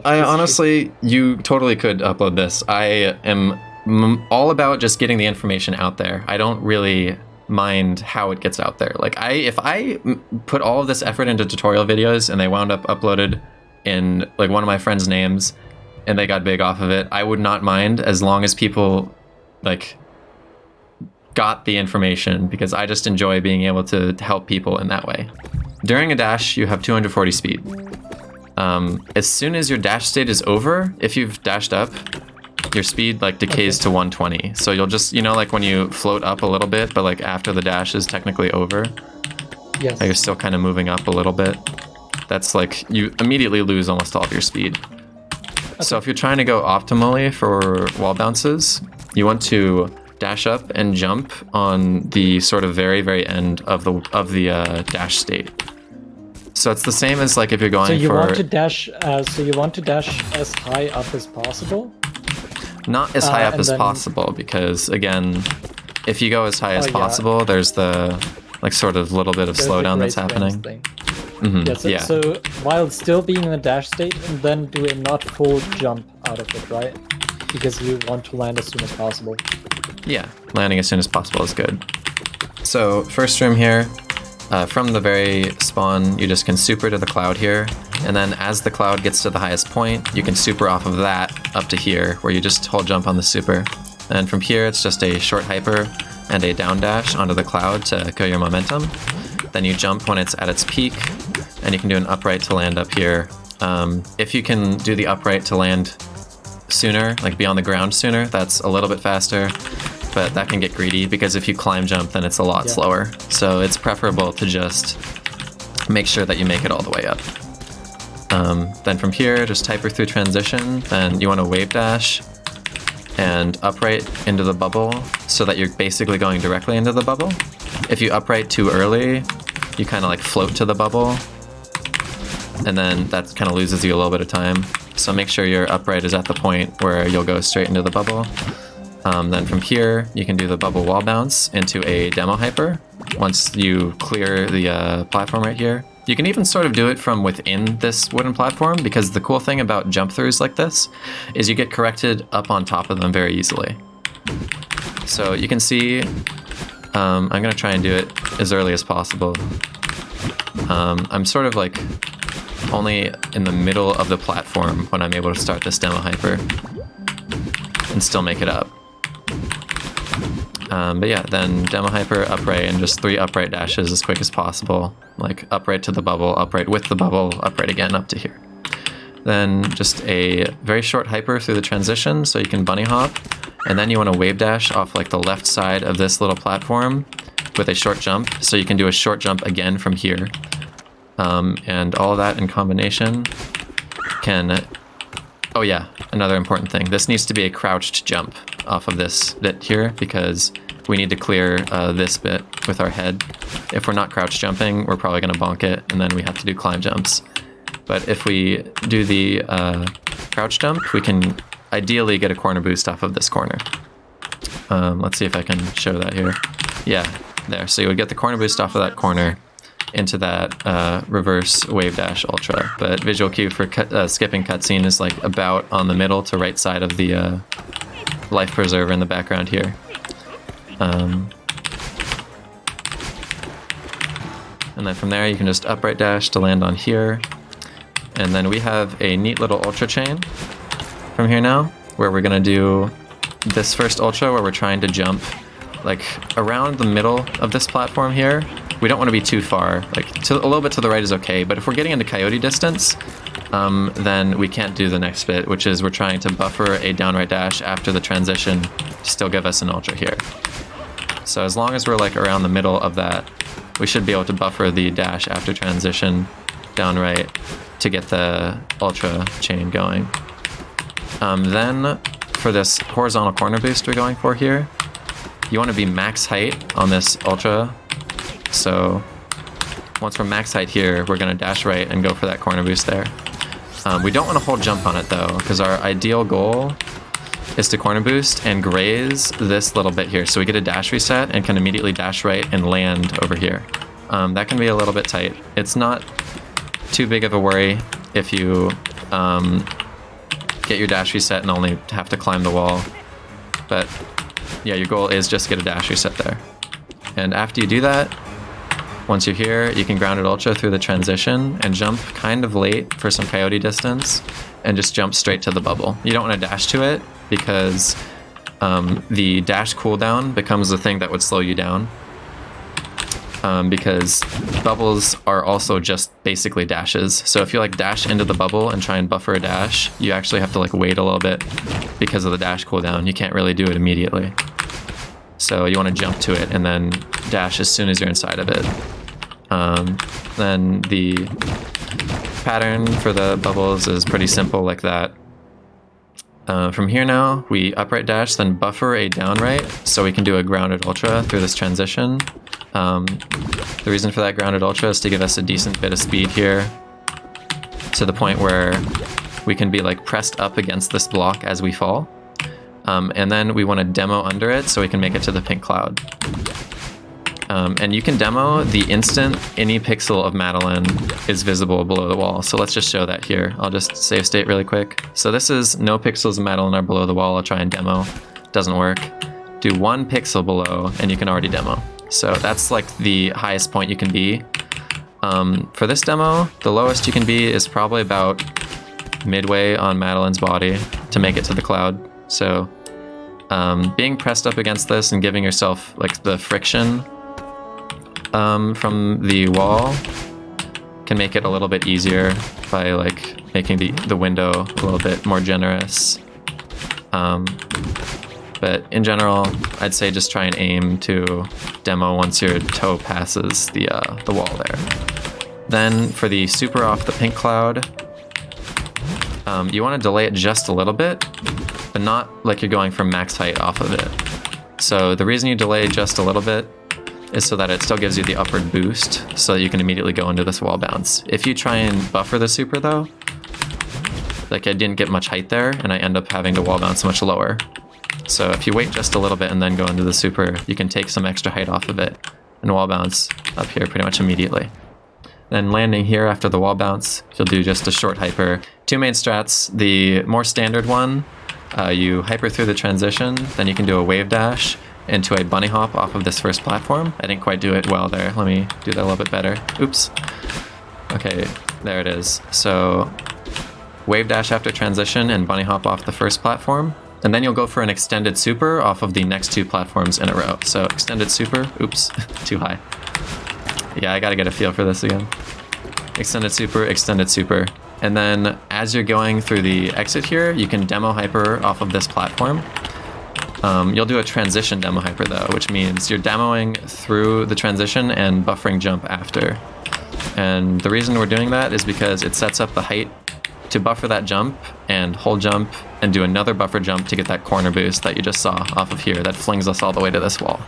I honestly, you totally could upload this. I am all about just getting the information out there. I don't really mind how it gets out there. Like if I put all of this effort into tutorial videos and they wound up uploaded in like one of my friends' names and they got big off of it, I would not mind as long as people like got the information, because I just enjoy being able to help people in that way. During a dash, you have 240 speed. As soon as your dash state is over, if you've dashed up, your speed like decays to 120. So you'll just, you know, like when you float up a little bit, but like after the dash is technically over, yes, you're still kind of moving up a little bit. That's like, you immediately lose almost all of your speed. Okay. So if you're trying to go optimally for wall bounces, you want to dash up and jump on the sort of very, very end of the dash state. So it's the same as like if you're going so want to dash. So you want to dash as high up as possible. Not as high up as possible, because again, if you go as high as possible, there's the like sort of little bit of slowdown that's happening. Mm-hmm. So while still being in the dash state, and then do a not full jump out of it, right? Because you want to land as soon as possible. Yeah, landing as soon as possible is good. So first room here, from the very spawn, you just can super to the cloud here, and then as the cloud gets to the highest point, you can super off of that up to here, where you just hold jump on the super. And from here, it's just a short hyper and a down dash onto the cloud to kill your momentum. Then you jump when it's at its peak, and you can do an upright to land up here. If you can do the upright to land sooner, like be on the ground sooner, that's a little bit faster, but that can get greedy, because if you climb jump, then it's a lot slower. So it's preferable to just make sure that you make it all the way up. Then from here, just hyper through transition, then you want to wave dash and upright into the bubble so that you're basically going directly into the bubble. If you upright too early, you kind of like float to the bubble, and then that kind of loses you a little bit of time. So make sure your upright is at the point where you'll go straight into the bubble. Then from here, you can do the bubble wall bounce into a demo hyper once you clear the platform right here. You can even sort of do it from within this wooden platform, because the cool thing about jump throughs like this is you get corrected up on top of them very easily. So you can see, I'm going to try and do it as early as possible. I'm sort of like only in the middle of the platform when I'm able to start this demo hyper and still make it up. But yeah, then demo hyper, upright, and just 3 upright dashes as quick as possible. Like upright to the bubble, upright with the bubble, upright again up to here. Then just a very short hyper through the transition so you can bunny hop. And then you want to wave dash off like the left side of this little platform with a short jump. So you can do a short jump again from here. And all of that in combination can... Oh yeah, another important thing. This needs to be a crouched jump off of this bit here, because we need to clear this bit with our head. If we're not crouch jumping, we're probably going to bonk it, and then we have to do climb jumps. But if we do the crouch jump, we can ideally get a corner boost off of this corner. Let's see if I can show that here. Yeah, there. So you would get the corner boost off of that corner into that reverse wave dash ultra. But visual cue for skipping cutscene is like about on the middle to right side of the life preserver in the background here. And then from there you can just upright dash to land on here. And then we have a neat little ultra chain from here now, where we're gonna do this first ultra where we're trying to jump like around the middle of this platform here. We don't want to be too far, like a little bit to the right is okay, but if we're getting into coyote distance, then we can't do the next bit, which is we're trying to buffer a downright dash after the transition to still give us an ultra here. So as long as we're like around the middle of that, we should be able to buffer the dash after transition downright to get the ultra chain going. Then for this horizontal corner boost we're going for here, you want to be max height on this ultra. So once we're max height here, we're going to dash right and go for that corner boost there. We don't want to hold jump on it though, because our ideal goal is to corner boost and graze this little bit here. So we get a dash reset and can immediately dash right and land over here. That can be a little bit tight. It's not too big of a worry if you get your dash reset and only have to climb the wall. But yeah, your goal is just get a dash reset there. And after you do that, once you're here, you can grounded ultra through the transition and jump kind of late for some coyote distance and just jump straight to the bubble. You don't want to dash to it because the dash cooldown becomes the thing that would slow you down. Because bubbles are also just basically dashes. So if you like dash into the bubble and try and buffer a dash, you actually have to like wait a little bit because of the dash cooldown. You can't really do it immediately. So you want to jump to it and then dash as soon as you're inside of it. Then the pattern for the bubbles is pretty simple like that. From here now, we upright dash, then buffer a downright, so we can do a grounded ultra through this transition. The reason for that grounded ultra is to give us a decent bit of speed here, to the point where we can be like pressed up against this block as we fall. And then we want to demo under it so we can make it to the pink cloud. And you can demo the instant any pixel of Madeline is visible below the wall. So let's just show that here. I'll just save state really quick. So this is no pixels of Madeline are below the wall. I'll try and demo. Doesn't work. Do 1 pixel below and you can already demo. So that's like the highest point you can be. For this demo, the lowest you can be is probably about midway on Madeline's body to make it to the cloud. So being pressed up against this and giving yourself like the friction from the wall can make it a little bit easier by like making the window a little bit more generous. But in general, I'd say just try and aim to demo once your toe passes the wall there. Then for the super off the pink cloud, you want to delay it just a little bit, but not like you're going from max height off of it. So the reason you delay just a little bit is so that it still gives you the upward boost so that you can immediately go into this wall bounce. If you try and buffer the super though, like I didn't get much height there and I end up having to wall bounce much lower. So if you wait just a little bit and then go into the super, you can take some extra height off of it and wall bounce up here pretty much immediately. Then landing here after the wall bounce, you'll do just a short hyper. 2 main strats, the more standard one, you hyper through the transition, then you can do a wave dash into a bunny hop off of this first platform. I didn't quite do it well there. Let me do that a little bit better. Oops. Okay, there it is. So wave dash after transition and bunny hop off the first platform. And then you'll go for an extended super off of the next 2 platforms in a row. So extended super, oops, too high. Yeah, I gotta get a feel for this again. Extended super. And then as you're going through the exit here, you can demo hyper off of this platform. You'll do a transition demo hyper though, which means you're demoing through the transition and buffering jump after. And the reason we're doing that is because it sets up the height to buffer that jump and hold jump and do another buffer jump to get that corner boost that you just saw off of here that flings us all the way to this wall.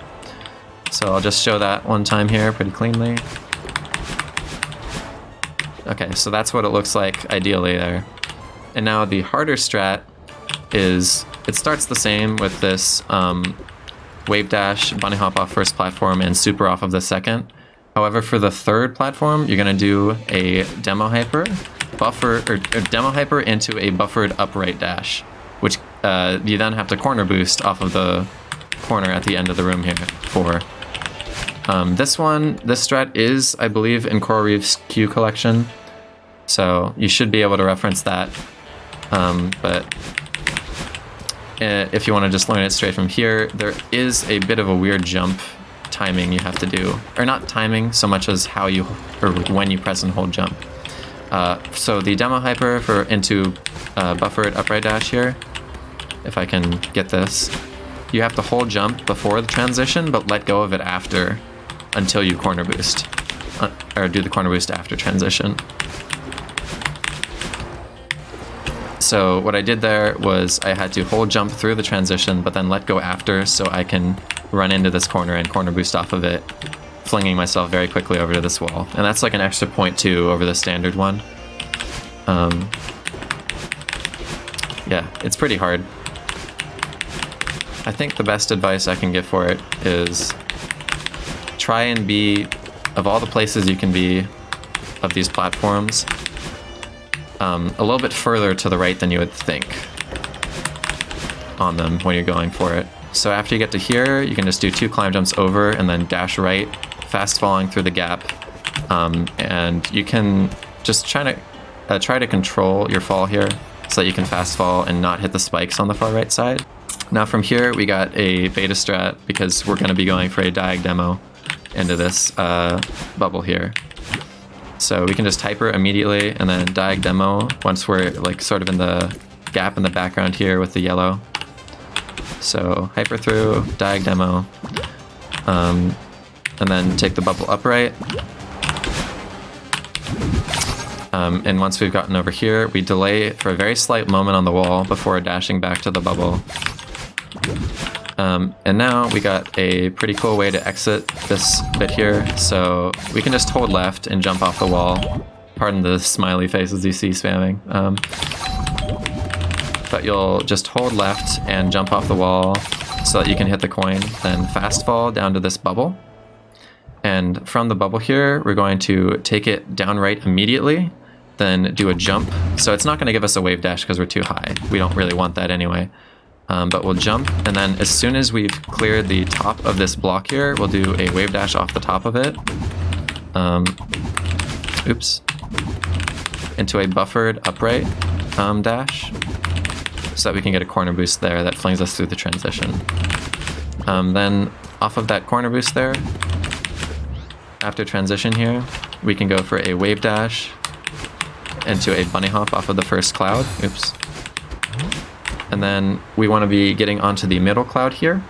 So I'll just show that one time here pretty cleanly. Okay, so that's what it looks like ideally there. And now the harder strat is, it starts the same with this wave dash, bunny hop off first platform, and super off of the second. However, for the third platform, you're gonna do a demo hyper, or demo hyper into a buffered upright dash, which you then have to corner boost off of the corner at the end of the room here for. This strat is, I believe, in Coral Reef's Q collection, so you should be able to reference that. But if you want to just learn it straight from here, there is a bit of a weird jump timing you have to do, or not timing so much as how you, or when you press and hold jump. So the demo hyper into buffered upright dash here, if I can get this, you have to hold jump before the transition, but let go of it after until you corner boost, or do the corner boost after transition. So what I did there was I had to hold jump through the transition, but then let go after so I can run into this corner and corner boost off of it, flinging myself very quickly over to this wall. And that's like an extra 0.2 over the standard one. Yeah, it's pretty hard. I think the best advice I can give for it is try and be, of all the places you can be of these platforms, a little bit further to the right than you would think. on them when you're going for it. So after you get to here, you can just do 2 climb jumps over and then dash right, fast falling through the gap. And you can just try to control your fall here so that you can fast fall and not hit the spikes on the far right side. Now from here, we got a beta strat because we're going to be going for a diag demo into this bubble here. So we can just hyper immediately and then diag demo once we're like sort of in the gap in the background here with the yellow. So hyper through, diag demo, and then take the bubble upright. And once we've gotten over here, we delay for a very slight moment on the wall before dashing back to the bubble. And now we got a pretty cool way to exit this bit here. So we can just hold left and jump off the wall. Pardon the smiley faces you see spamming. But you'll just hold left and jump off the wall so that you can hit the coin, then fast fall down to this bubble. And from the bubble here, we're going to take it down right immediately, then do a jump. So it's not going to give us a wave dash because we're too high. We don't really want that anyway. But we'll jump, and then as soon as we've cleared the top of this block here, we'll do a wave dash off the top of it. Oops. Into a buffered upright dash, so that we can get a corner boost there that flings us through the transition. Then off of that corner boost there, after transition here, we can go for a wave dash into a bunny hop off of the first cloud. Oops. And then we want to be getting onto the middle cloud here,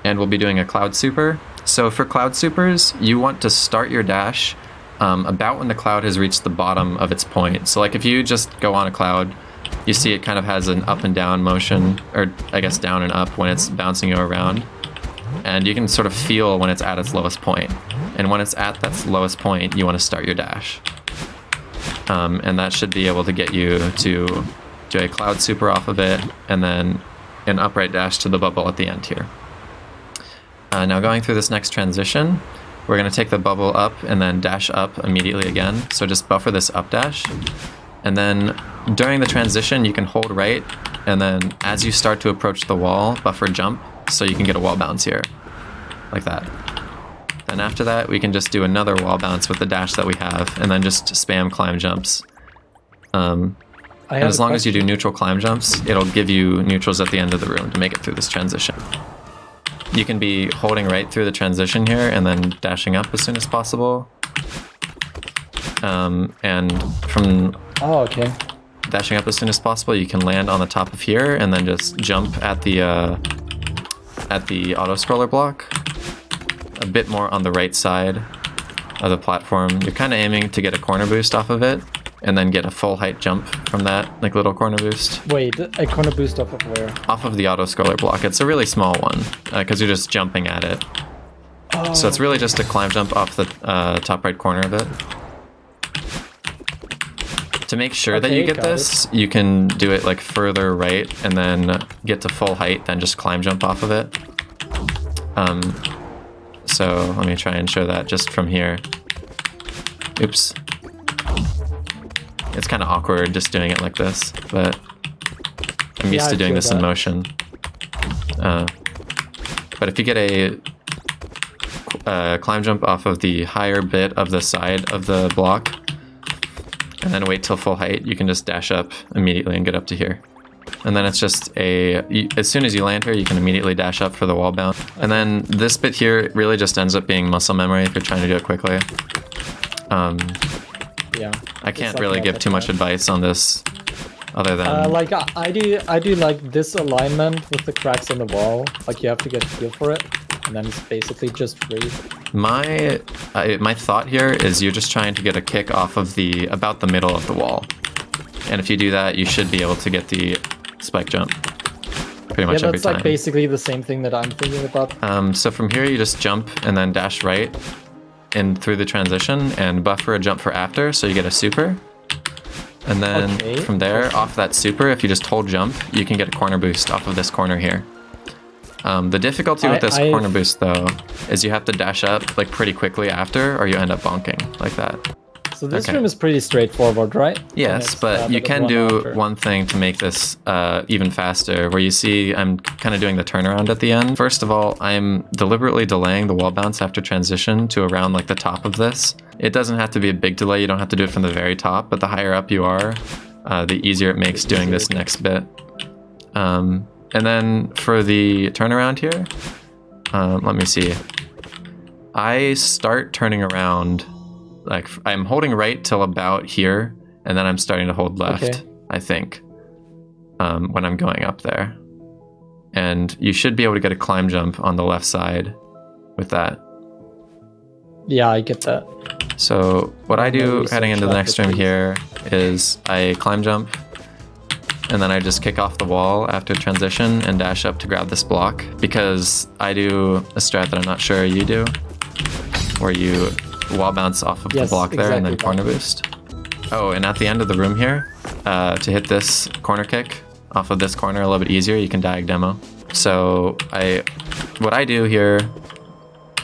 and we'll be doing a cloud super. So for cloud supers, you want to start your dash about when the cloud has reached the bottom of its point. So like if you just go on a cloud, you see it kind of has an up and down motion, or I guess down and up when it's bouncing you around. And you can sort of feel when it's at its lowest point. And when it's at that lowest point, you want to start your dash. And that should be able to get you to do a cloud super off of it, and then an upright dash to the bubble at the end here. Now going through this next transition, we're going to take the bubble up and then dash up immediately again. So just buffer this up dash. And then during the transition, you can hold right, and then as you start to approach the wall, buffer jump, so you can get a wall bounce here, like that. Then after that, we can just do another wall bounce with the dash that we have, and then just spam climb jumps. And as long as you do neutral climb jumps, it'll give you neutrals at the end of the room to make it through this transition. You can be holding right through the transition here and then dashing up as soon as possible. And from dashing up as soon as possible, you can land on the top of here and then just jump at the auto scroller block, a bit more on the right side of the platform. You're kind of aiming to get a corner boost off of it, and then get a full height jump from that, like little corner boost. Wait, a corner boost off of where? Off of the auto scroller block. It's a really small one, because you're just jumping at it. Oh. So it's really just a climb jump off the top right corner of it. To make sure that you get this, you can do it like further right, and then get to full height, then just climb jump off of it. So let me try and show that just from here. Oops. It's kind of awkward just doing it like this, but I'm used to doing this in motion. But if you get a climb jump off of the higher bit of the side of the block, and then wait till full height, you can just dash up immediately and get up to here. And then it's just as soon as you land here, you can immediately dash up for the wall bounce. And then this bit here really just ends up being muscle memory if you're trying to do it quickly. Yeah. I can't really give too much advice on this, other than like I do like this alignment with the cracks in the wall. Like you have to get a feel for it, and then it's basically just free. My thought here is you're just trying to get a kick off of about the middle of the wall, and if you do that, you should be able to get the spike jump pretty much every time. Yeah, that's like basically the same thing that I'm thinking about. So from here, you just jump and then dash right in through the transition and buffer a jump for after, so you get a super. And then from there, off that super, if you just hold jump, you can get a corner boost off of this corner here. The difficulty with this corner boost, though, is you have to dash up like pretty quickly after, or you end up bonking like that. So this room is pretty straightforward, right? Yes, but you can do one thing to make this even faster, where you see I'm kind of doing the turnaround at the end. First of all, I'm deliberately delaying the wall bounce after transition to around like the top of this. It doesn't have to be a big delay, you don't have to do it from the very top, but the higher up you are, the easier it makes doing this next bit. And then for the turnaround here, let me see. I start turning around, like I'm holding right till about here, and then I'm starting to hold left, I think, when I'm going up there. And you should be able to get a climb jump on the left side with that. Yeah, I get that. So what I do heading into the next room here is I climb jump, and then I just kick off the wall after transition and dash up to grab this block, because I do a strat that I'm not sure you do, where you wall bounce off of the block there and then corner boost. Oh, and at the end of the room here, to hit this corner kick off of this corner a little bit easier, you can diag demo. So what I do here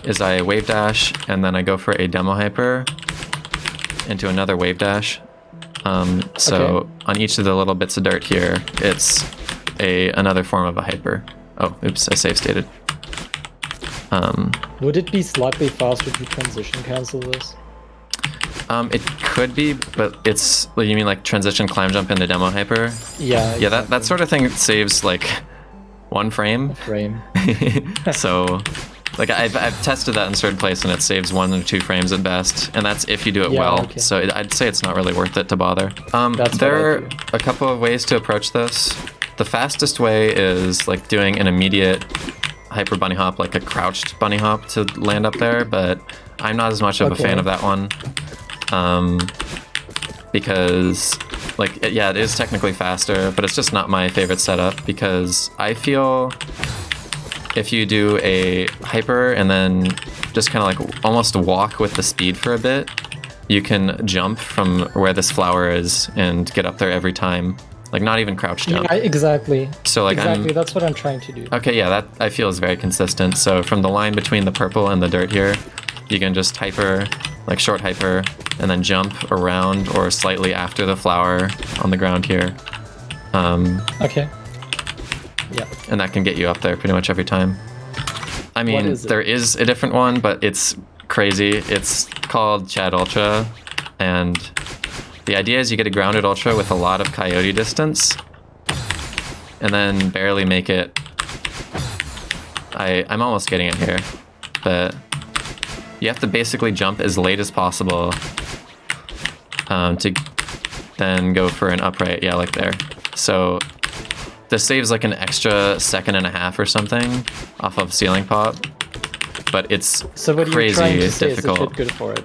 is I wave dash, and then I go for a demo hyper into another wave dash. So on each of the little bits of dirt here, it's another form of a hyper. Oh, oops, I save stated. Would it be slightly faster to transition cancel this? It could be, but it's, you mean like transition climb jump into demo hyper? Yeah. Yeah, that sort of thing saves like 1 frame. So like I've tested that in certain place, and it saves 1 or 2 frames at best, and that's if you do it well. So I'd say it's not really worth it to bother. There are a couple of ways to approach this. The fastest way is like doing an immediate hyper bunny hop, like a crouched bunny hop to land up there, but I'm not as much of a fan of that one. Because like, yeah, it is technically faster, but it's just not my favorite setup, because I feel if you do a hyper and then just kind of like almost walk with the speed for a bit, you can jump from where this flower is and get up there every time. Like not even crouch jump. Yeah, exactly. So like that's what I'm trying to do. Okay, yeah, that I feel is very consistent. So from the line between the purple and the dirt here, you can just hyper, like short hyper, and then jump around or slightly after the flower on the ground here. Okay. Yeah. And that can get you up there pretty much every time. I mean, there is a different one, but it's crazy. It's called Chad Ultra, and the idea is you get a grounded ultra with a lot of coyote distance, and then barely make it. I'm almost getting it here, but you have to basically jump as late as possible to then go for an upright, yeah, like there. So this saves like an extra 1.5 seconds or something off of ceiling pop, but it's crazy difficult. Is good for it?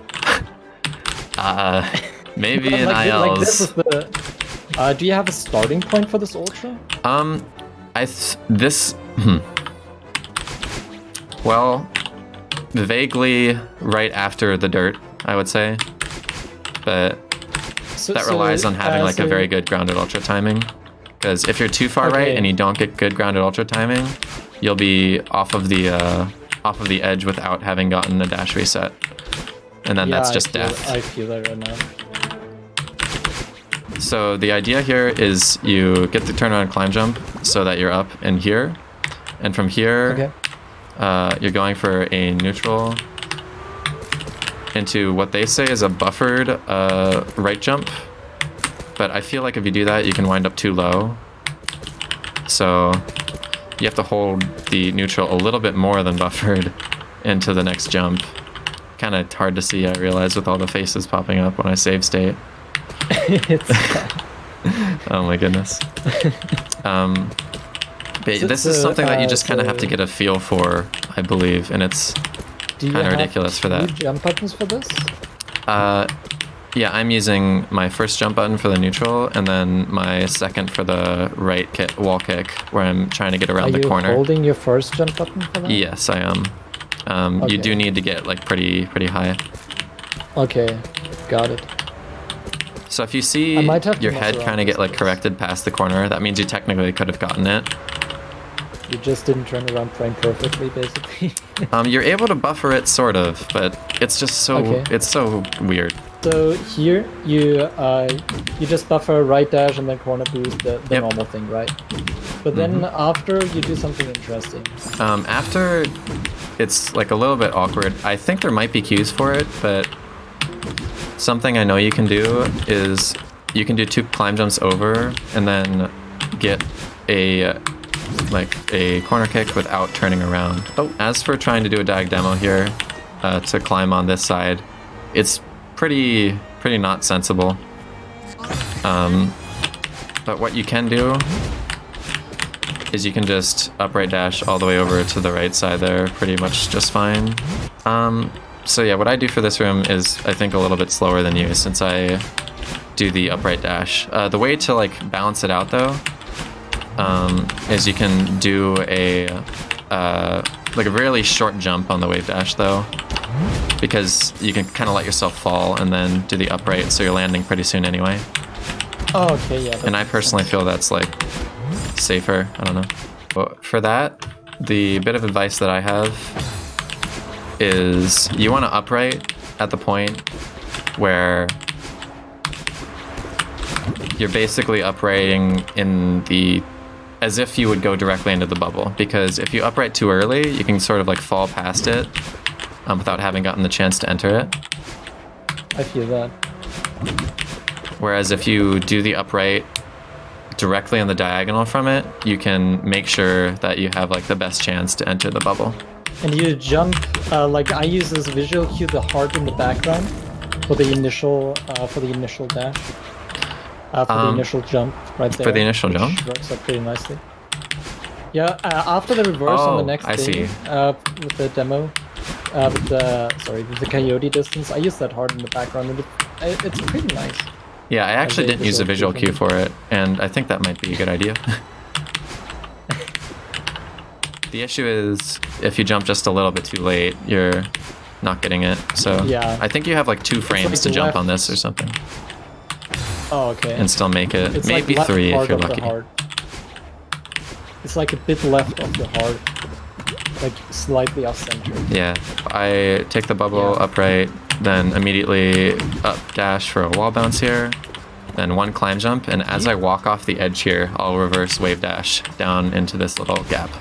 Maybe in ILs. Do you have a starting point for this ultra? Well, vaguely right after the dirt, I would say, but that relies on having like a very good grounded ultra timing. Because if you're too far right and you don't get good grounded ultra timing, you'll be off of the edge without having gotten a dash reset, and then that's just death. I feel that right now. So the idea here is you get the turnaround climb jump so that you're up in here, and from here, you're going for a neutral into what they say is a buffered right jump. But I feel like if you do that, you can wind up too low. So you have to hold the neutral a little bit more than buffered into the next jump. Kind of hard to see, I realize, with all the faces popping up when I save state. Oh my goodness. But this is something that you just kind of have to get a feel for, I believe, and it's kind of ridiculous for that. Do you have 2 jump buttons for this? Yeah, I'm using my first jump button for the neutral, and then my second for the right wall kick, where I'm trying to get around the corner. Are you holding your first jump button for that? Yes, I am. You do need to get like pretty high. Okay, got it. So if you see your head kind of get like corrected past the corner, that means you technically could have gotten it. You just didn't turn around frame perfectly, basically. You're able to buffer it, sort of, but it's just so it's so weird. So here you just buffer right dash and then corner boost, the normal thing, right? But then after you do something interesting. After it's like a little bit awkward. I think there might be cues for it, but something I know you can do is you can do 2 climb jumps over and then get a corner kick without turning around. Oh, as for trying to do a diag demo here to climb on this side, it's pretty not sensible. But what you can do is you can just upright dash all the way over to the right side there, pretty much just fine. So yeah, what I do for this room is I think a little bit slower than you since I do the upright dash. The way to like balance it out though is you can do a really short jump on the wave dash though, because you can kind of let yourself fall and then do the upright, so you're landing pretty soon anyway. Oh, okay, yeah. And I personally feel that's like safer. I don't know. But for that, the bit of advice that I have is you want to upright at the point where you're basically uprighting as if you would go directly into the bubble, because if you upright too early, you can sort of like fall past it without having gotten the chance to enter it. I feel that. Whereas if you do the upright directly on the diagonal from it, you can make sure that you have like the best chance to enter the bubble. And you jump, like I use this visual cue, the heart in the background for the initial dash. For the initial jump, right there. For the initial jump? Works out pretty nicely. Yeah, after the reverse on the next thing, with the demo, with the coyote distance, I use that heart in the background, and it's pretty nice. Yeah, I actually didn't use a visual cue for it, and I think that might be a good idea. The issue is, if you jump just a little bit too late, you're not getting it. So yeah. I think you have like 2 frames to jump on this or something. Oh, okay. And still make it. It's maybe like 3 if you're lucky. It's like a bit left of the heart. Like slightly off center. Yeah. I take the bubble upright, then immediately up dash for a wall bounce here, then 1 climb jump, and as I walk off the edge here, I'll reverse wave dash down into this little gap.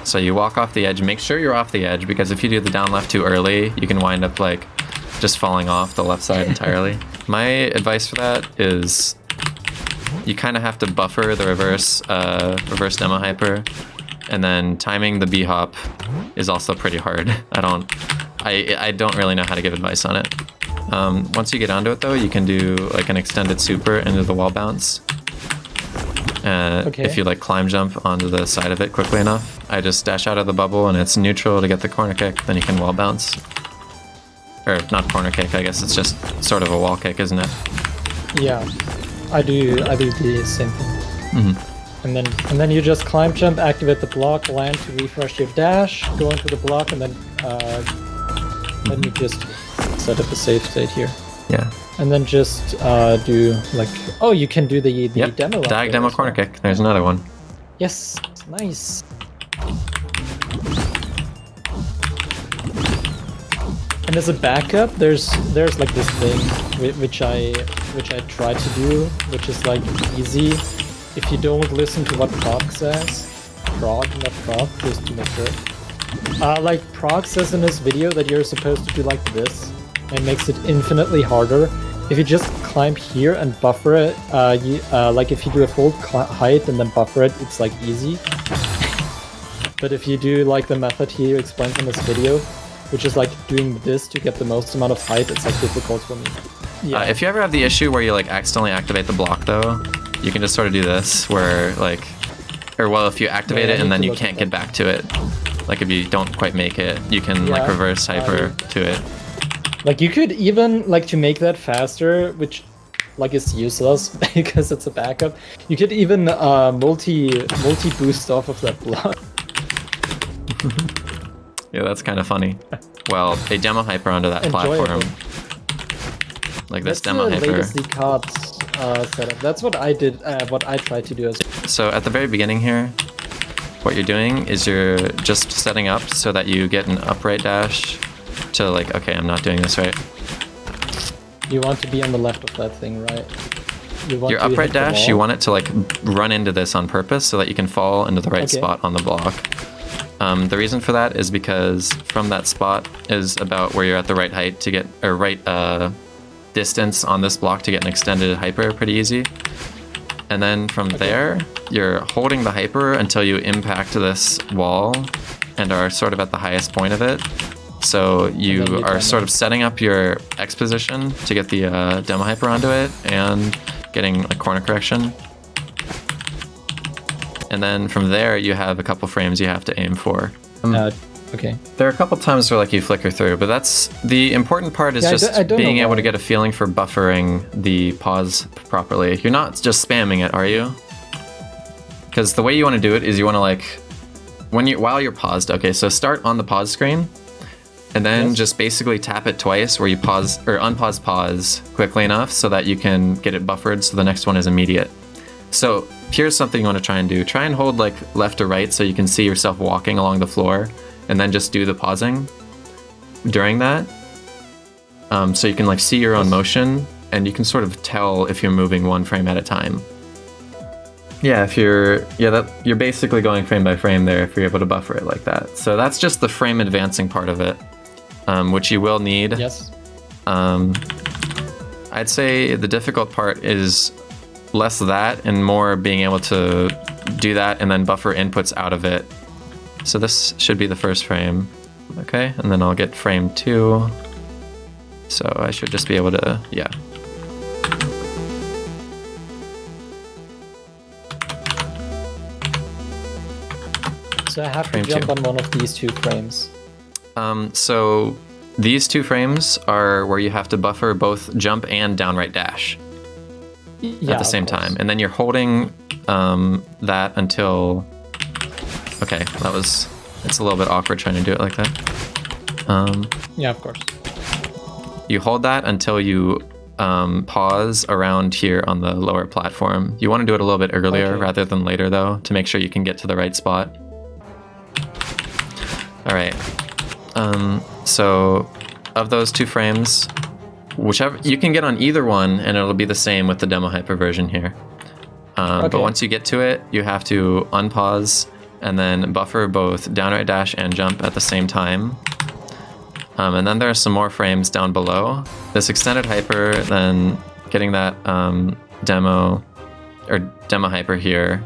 So you walk off the edge, make sure you're off the edge, because if you do the down left too early, you can wind up like just falling off the left side entirely. My advice for that is you kind of have to buffer the reverse demo hyper, and then timing the B hop is also pretty hard. I don't really know how to give advice on it. Once you get onto it though, you can do like an extended super into the wall bounce. If you like climb jump onto the side of it quickly enough. I just dash out of the bubble and it's neutral to get the corner kick, then you can wall bounce. Or not corner kick, I guess it's just sort of a wall kick, isn't it? Yeah, I do the same thing. Mm-hmm. And then you just climb jump, activate the block, land to refresh your dash, go into the block, and then you just set up a safe state here. Yeah. And then just do like, oh, you can do the demo. Diag demo corner kick. There's another one. Yes, nice. And as a backup, there's like this thing which I try to do, which is like easy. If you don't listen to what Prog says, not Prog, just to make sure. Like Prog says in this video that you're supposed to do like this. It makes it infinitely harder. If you just climb here and buffer it, like if you do a full height and then buffer it, it's like easy. But if you do like the method he explains in this video, which is like doing this to get the most amount of height, it's like difficult for me. Yeah. If you ever have the issue where you like accidentally activate the block though, you can just sort of do this where like, or well, if you activate it and then you can't get back to it, like if you don't quite make it, you can like reverse hyper to it. Like you could even, like to make that faster, which like is useless because it's a backup, you could even multi-boost off of that block. Yeah, that's kind of funny. Well, a demo hyper onto that platform. Like this demo hyper. That's the latest cards setup. That's what I did, what I tried to do as well. So at the very beginning here, what you're doing is you're just setting up so that you get an upright dash to like, okay, I'm not doing this right. You want to be on the left of that thing, right? You want Your to upright hit the dash, you wall. want it to like run into this on purpose so that you can fall into the right Okay. spot on the block. The reason for that is because from that spot is about where you're at the right height to get, or right distance on this block to get an extended hyper pretty easy. And then from there, you're holding the hyper until you impact this wall and are sort of at the highest point of it. So you you are demo. sort of setting up your X position to get the demo hyper onto it and getting a corner correction. And then from there, you have a couple frames you have to aim for. Okay. There are a couple times where like you flicker through, but that's the important part is Yeah, just I don't being know able why. to get a feeling for buffering the pause properly. You're not just spamming it, are you? Because the way you want to do it is you want to like while you're paused. Okay, so start on the pause screen, and then Yes. just basically tap it twice where you pause or unpause pause quickly enough so that you can get it buffered so the next one is immediate. So here's something you want to try and do. Try and hold like left or right so you can see yourself walking along the floor, and then just do the pausing during that. So you can like see your own motion, and you can sort of tell if you're moving one frame at a time. Yeah, if you're you're basically going frame by frame there if you're able to buffer it like that. So that's just the frame advancing part of it, which you will need. Yes. I'd say the difficult part is less that and more being able to do that and then buffer inputs out of it. So this should be the first frame. Okay, and then I'll get frame 2. So I should just be able to, yeah. So I have Frame to jump 2. on one of these 2 frames. So these 2 frames are where you have to buffer both jump and downright dash at the same time. And then you're holding that until... Okay, it's a little bit awkward trying to do it like that. Yeah, of course. You hold that until you pause around here on the lower platform. You want to do it a little bit earlier Okay. rather than later though, to make sure you can get to the right spot. All right. So of those 2 frames, whichever you can get on either one, and it'll be the same with the demo hyper version here. But Okay. once you get to it, you have to unpause and then buffer both downright dash and jump at the same time. And then there are some more frames down below. This extended hyper, then getting that demo hyper here,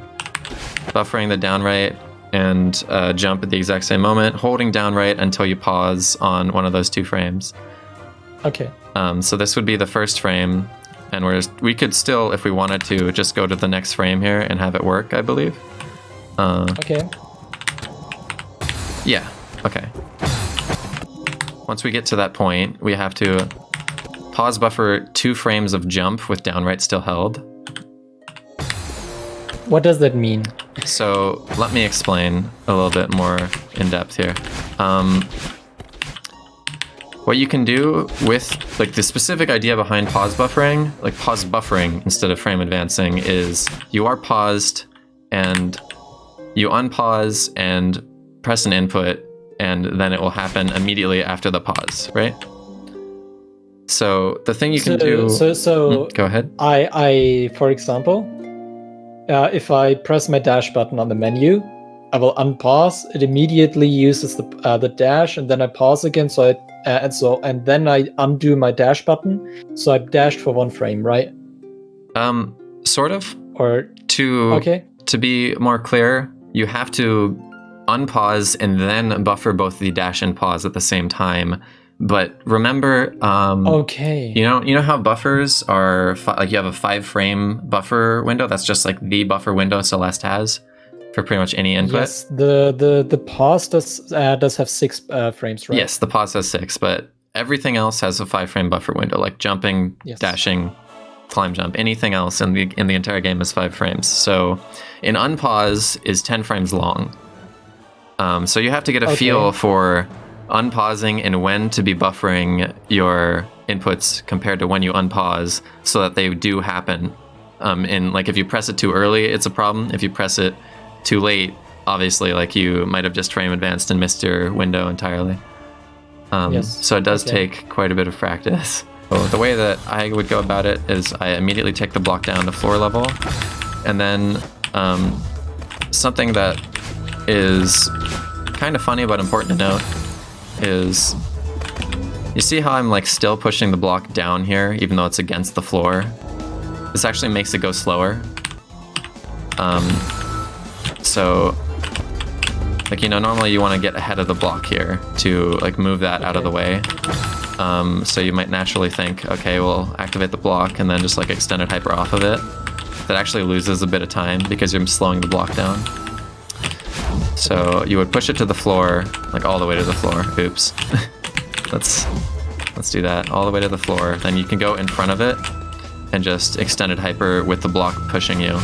buffering the downright and jump at the exact same moment, holding downright until you pause on one of those 2 frames. Okay. So this would be the first frame, and we could still, if we wanted to, just go to the next frame here and have it work, I believe. Okay. Yeah, okay. Once we get to that point, we have to pause buffer 2 frames of jump with downright still held. What does that mean? So let me explain a little bit more in depth here. What you can do with like the specific idea behind pause buffering, like pause buffering instead of frame advancing, is you are paused and you unpause and press an input, and then it will happen immediately after the pause, right? So the thing you can do... Go ahead. I for example, if I press my dash button on the menu, I will unpause. It immediately uses the dash, and then I pause again. And then I undo my dash button. So I dashed for 1 frame, right? Sort of. Or To be more clear, you have to unpause and then buffer both the dash and pause at the same time. But remember, you know how buffers are like you have a 5-frame buffer window. That's just like the buffer window Celeste has for pretty much any input. Yes, the pause does have 6 frames, right? Yes, the pause has 6, but everything else has a 5-frame buffer window, like jumping, dashing, climb, jump. Anything else in the entire game is 5 frames. So an unpause is 10 frames long. So you have to get a feel for unpausing and when to be buffering your inputs compared to when you unpause, so that they do happen. And like if you press it too early, it's a problem. If you press it too late, obviously like you might have just frame advanced and missed your window entirely. Yes. So it does Okay. take quite a bit of practice. So the way that I would go about it is I immediately take the block down to floor level, and then something that is kind of funny but important to note is, you see how I'm like still pushing the block down here even though it's against the floor? This actually makes it go slower. So like, you know, normally you want to get ahead of the block here to like move that out of the way. So you might naturally think, okay, we'll activate the block and then just like extended hyper off of it. That actually loses a bit of time because you're slowing the block down. So you would push it to the floor, like all the way to the floor. Oops. Let's do that all the way to the floor. Then you can go in front of it and just extended hyper with the block pushing you.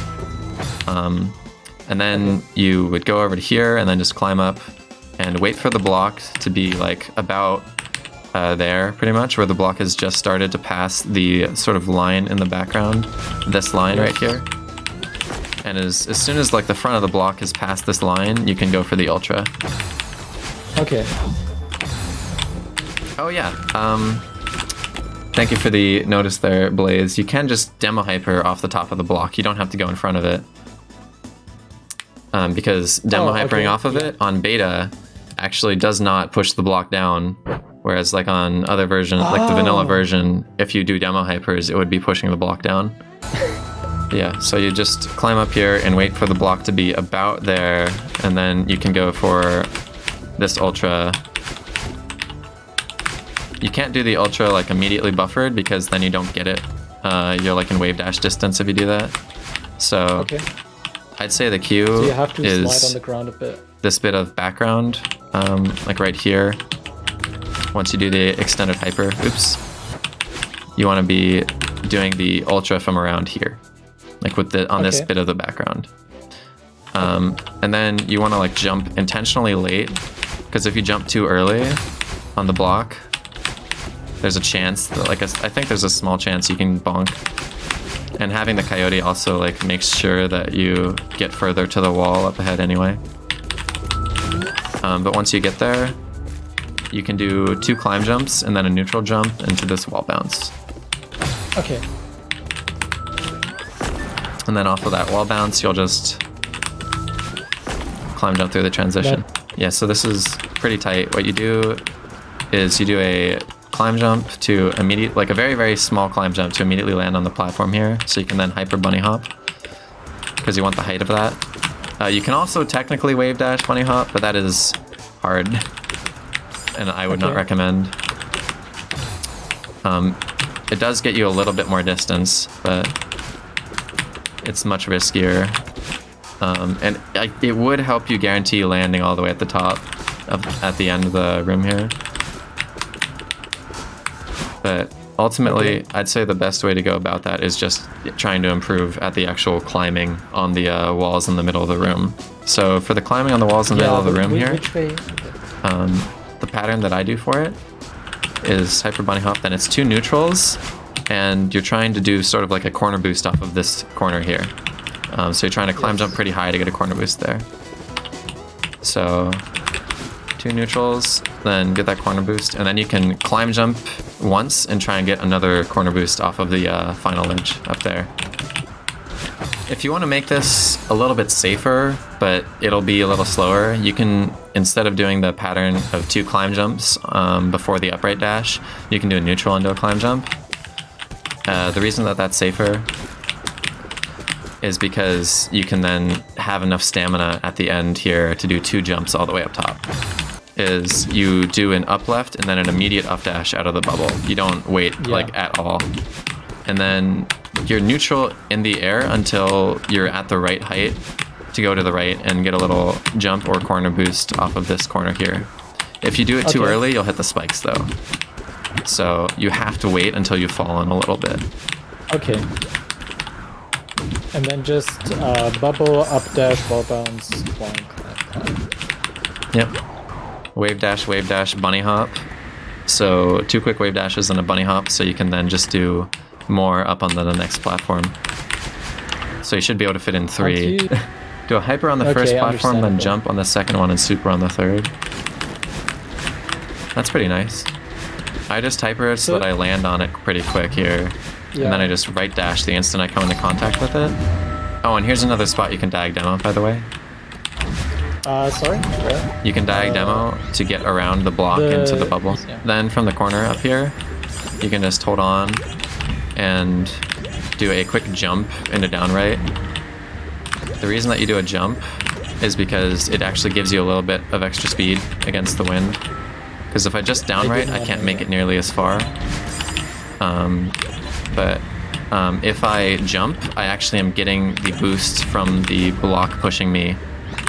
And then you would go over to here and then just climb up and wait for the block to be like about there, pretty much, where the block has just started to pass the sort of line in the background, this line right here. And as soon as like the front of the block is past this line, you can go for the ultra. Okay. Oh yeah, thank you for the notice there, Blaze. You can just demo hyper off the top of the block. You don't have to go in front of it. Because demo hypering off of it on beta actually does not push the block down. Whereas like on other versions, like the vanilla version, if you do demo hypers, it would be pushing the block down. Yeah, so you just climb up here and wait for the block to be about there, and then you can go for this ultra. You can't do the ultra like immediately buffered because then you don't get it. You're like in wave dash distance if you do that. So I'd say the cue So you have to is slide on the ground a bit. this bit of background, like right here. Once you do the extended hyper, oops, you want to be doing the ultra from around here, like with the on this bit of the background. And then you want to like jump intentionally late, because if you jump too early on the block, there's a chance that like I think there's a small chance you can bonk. And having the coyote also like makes sure that you get further to the wall up ahead anyway. But once you get there, you can do 2 climb jumps and then a neutral jump into this wall bounce. Okay. And then off of that wall bounce, you'll just climb jump through the transition. Yeah, so this is pretty tight. What you do is you do a climb jump to immediate, like a very, very small climb jump to immediately land on the platform here. So you can then hyper bunny hop because you want the height of that. You can also technically wave dash bunny hop, but that is hard. And I would not recommend. It does get you a little bit more distance, but it's much riskier. And it would help you guarantee landing all the way at the top, at the end of the room here. But ultimately, I'd say the best way to go about that is just trying to improve at the actual climbing on the walls in the middle of the room. So for the climbing on the walls in the middle of the room here, Which way? the pattern that I do for it is hyper bunny hop, then it's 2 neutrals, and you're trying to do sort of like a corner boost off of this corner here. So you're trying to climb jump pretty high to get a corner boost there. So 2 neutrals, then get that corner boost, and then you can climb jump once and try and get another corner boost off of the final ledge up there. If you want to make this a little bit safer, but it'll be a little slower, you can, instead of doing the pattern of 2 climb jumps before the upright dash, you can do a neutral into a climb jump. The reason that that's safer is because you can then have enough stamina at the end here to do 2 jumps all the way up top. Is you do an up left and then an immediate up dash out of the bubble. You don't wait like at all. And then you're neutral in the air until you're at the right height to go to the right and get a little jump or corner boost off of this corner here. If you do it too early, you'll hit the spikes though. So you have to wait until you've fallen a little bit. Okay. And then just bubble, up dash, wall bounce, bonk, climb. Yep. Wave dash, bunny hop. So 2 quick wave dashes and a bunny hop, so you can then just do more up on the next platform. So you should be able to fit in 3. Do a hyper on the first platform, then jump on the second one and super on the third. That's pretty nice. I just hyper it so that I land on it pretty quick here. Yeah. And then I just right dash the instant I come into contact with it. Oh, and here's another spot you can diag demo, by the way. Sorry? Where? You can diag demo to get around the block into the bubble. Yeah. Then from the corner up here, you can just hold on and do a quick jump into down right. The reason that you do a jump is because it actually gives you a little bit of extra speed against the wind. Because if I just down right, I can't make it nearly as far. But if I jump, I actually am getting the boost from the block pushing me,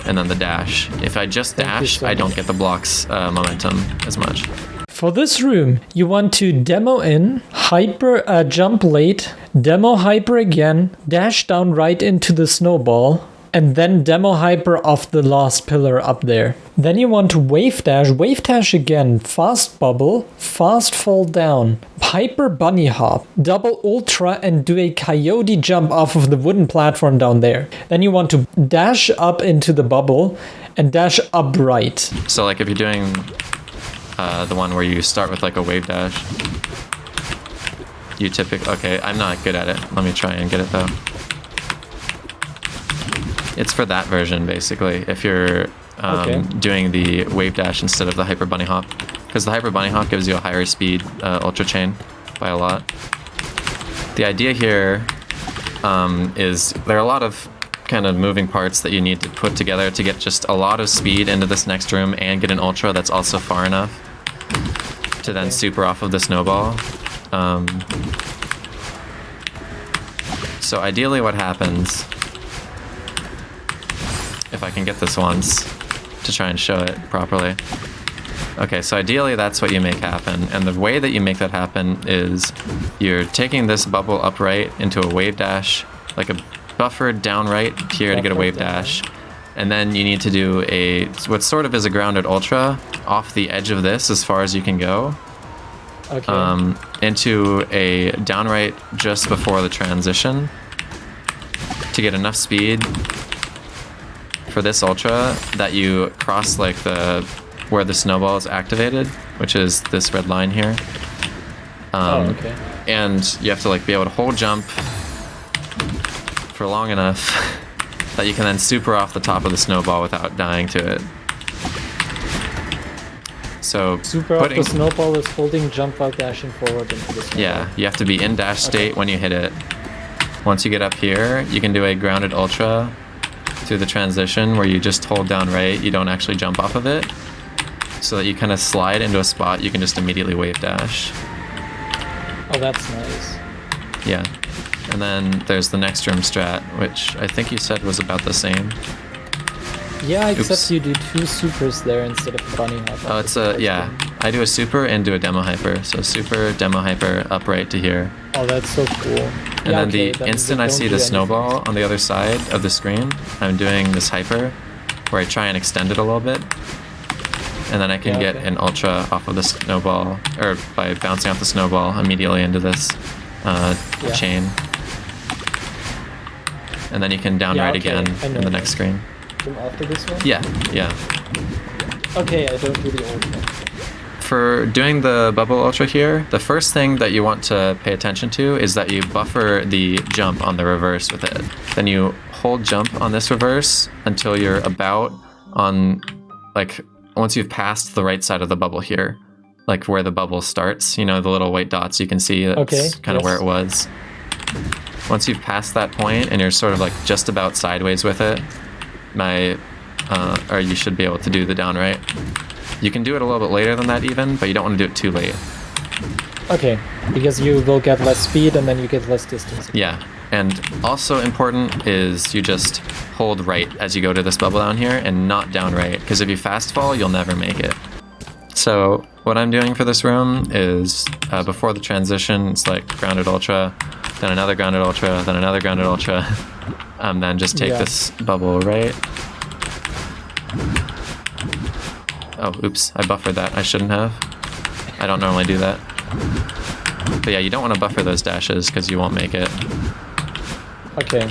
and then the dash. If I just dash, I don't get the block's momentum as much. For this room, you want to demo in, hyper jump late, demo hyper again, dash down right into the snowball, and then demo hyper off the last pillar up there. Then you want to wave dash again, fast bubble, fast fall down, hyper bunny hop, double ultra and do a coyote jump off of the wooden platform down there. Then you want to dash up into the bubble and dash up right. So like if you're doing the one where you start with like a wave dash, you typically, okay, I'm not good at it. Let me try and get it though. It's for that version, basically, if you're doing the wave dash instead of the hyper bunny hop. Because the hyper bunny hop gives you a higher speed ultra chain by a lot. The idea here is there are a lot of kind of moving parts that you need to put together to get just a lot of speed into this next room and get an ultra that's also far enough to then super off of the snowball. So ideally what happens, if I can get this once to try and show it properly. Okay, so ideally that's what you make happen. And the way that you make that happen is you're taking this bubble upright into a wave dash, like a buffer down right here to get a wave dash. And then you need to do what sort of is a grounded ultra off the edge of this as far as you can go. Okay. Into a downright just before the transition to get enough speed for this ultra that you cross like where the snowball is activated, which is this red line here. Okay. And you have to like be able to hold jump for long enough that you can then super off the top of the snowball without dying to it. So super off the snowball is holding jump while dashing forward into the snowball. Yeah, you have to be in dash state when you hit it. Once you get up here, you can do a grounded ultra through the transition where you just hold down right, you don't actually jump off of it, so that you kind of slide into a spot you can just immediately wave dash. Oh, that's nice. Yeah. And then there's the next room strat, which I think you said was about the same. Yeah, except you do two supers there instead of a bunny hop. Oh, it's yeah. I do a super and do a demo hyper. So super, demo hyper, upright to here. Oh, that's so cool. And then the instant I see the snowball on the other side of the screen, I'm doing this hyper where I try and extend it a little bit. And then I can get an ultra off of the snowball, or by bouncing off the snowball immediately into this chain. And then you can down right again in the next screen. From after this one? Yeah, yeah. Okay, I don't do the old one. For doing the bubble ultra here, the first thing that you want to pay attention to is that you buffer the jump on the reverse with it. Then you hold jump on this reverse until you're about on, like, once you've passed the right side of the bubble here, like where the bubble starts, you know, the little white dots you can see, that's kind of where it was. Once you've passed that point and you're sort of like just about sideways with it, or you should be able to do the down right. You can do it a little bit later than that even, but you don't want to do it too late. Okay, because you will get less speed and then you get less distance. Yeah, and also important is you just hold right as you go to this bubble down here and not down right, because if you fast fall, you'll never make it. So what I'm doing for this room is before the transition, it's like grounded ultra, then another grounded ultra, then another grounded ultra, then just take this bubble right. Oh, oops, I buffered that. I shouldn't have. I don't normally do that. But yeah, you don't want to buffer those dashes because you won't make it. Okay.